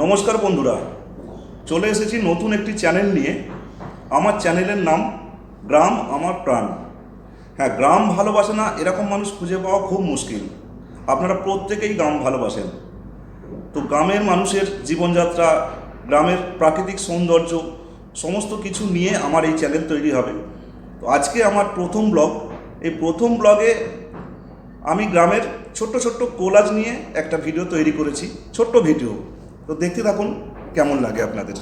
নমস্কার বন্ধুরা, চলে এসেছি নতুন একটি চ্যানেল নিয়ে। আমার চ্যানেলের নাম গ্রাম আমার প্রাণ। হ্যাঁ, গ্রাম ভালোবাসে না এরকম মানুষ খুঁজে পাওয়া খুব মুশকিল। আপনারা প্রত্যেকেই গ্রাম ভালোবাসেন। তো গ্রামের মানুষের জীবনযাত্রা, গ্রামের প্রাকৃতিক সৌন্দর্য সমস্ত কিছু নিয়ে আমার এই চ্যানেল তৈরি হবে। তো আজকে আমার প্রথম ব্লগ। এই প্রথম ব্লগে আমি গ্রামের ছোট্ট ছোট্ট কোলাজ নিয়ে একটা ভিডিও তৈরি করেছি, ছোট্ট ভিডিও। তো দেখতে থাকুন কেমন লাগে আপনাদের।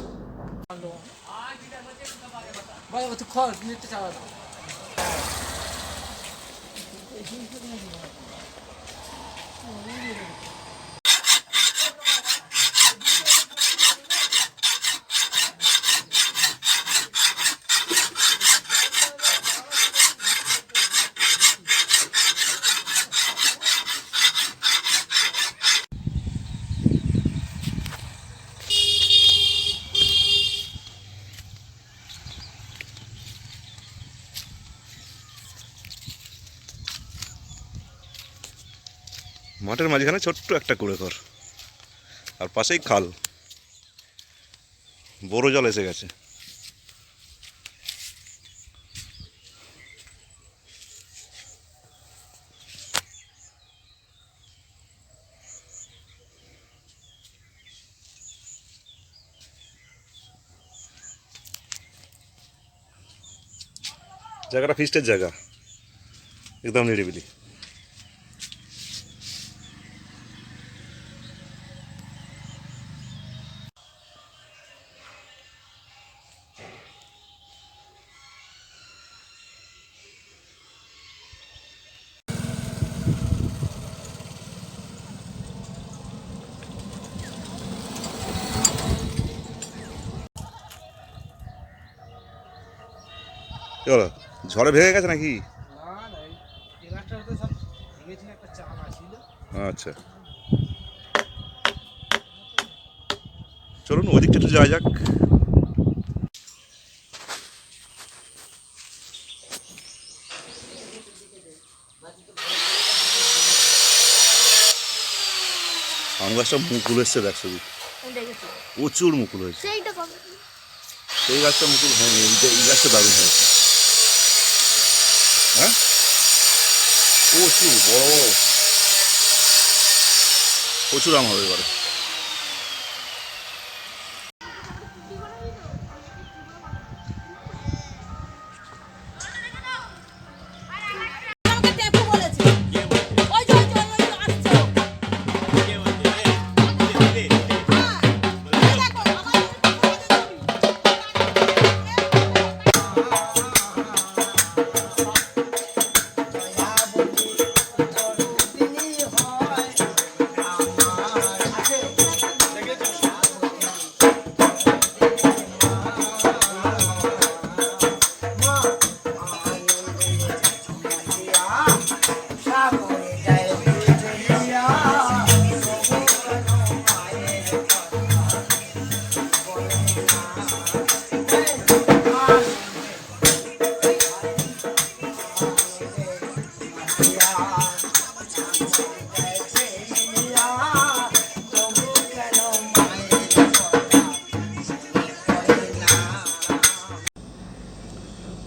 মাঠের মাঝখানে ছোট্ট একটা কুড়ে ঘর, আর পাশেই খাল, বড় জল এসে গেছে। জায়গাটা ফিস্টের জায়গা, একদম নিরিবিলি। চলো, ঝড়ে ভেঙে গেছে নাকি? আচ্ছা, চলুন ওদিকটা একটু যাওয়া যাক। আম গাছটা মুকুল এসছে, দেখ শুধু প্রচুর মুকুল হয়েছে। সেই গাছটা মুকুল হয়নি, এই গাছটা দারুণ হয়েছে। হ্যাঁ, প্রচুর বড় বড়, প্রচুর আম হবে এবারে।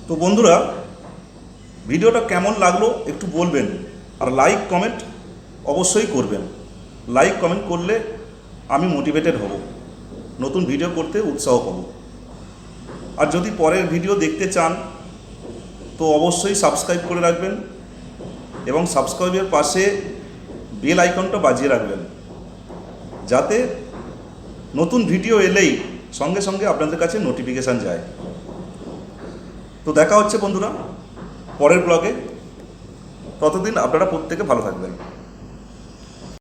তো বন্ধুরা, ভিডিওটা কেমন লাগলো একটু বলবেন, আর লাইক কমেন্ট অবশ্যই করবেন। লাইক কমেন্ট করলে আমি মোটিভেটেড হব, নতুন ভিডিও করতে উৎসাহ পাবো। আর যদি পরের ভিডিও দেখতে চান তো অবশ্যই সাবস্ক্রাইব করে রাখবেন, এবং সাবস্ক্রাইবের পাশে বেল আইকনটা বাজিয়ে রাখবেন, যাতে নতুন ভিডিও এলেই সঙ্গে সঙ্গে আপনাদের কাছে নোটিফিকেশান যায়। তো দেখা হচ্ছে বন্ধুরা পরের ব্লগে। ততদিন আপনারা প্রত্যেকে ভালো থাকবেন।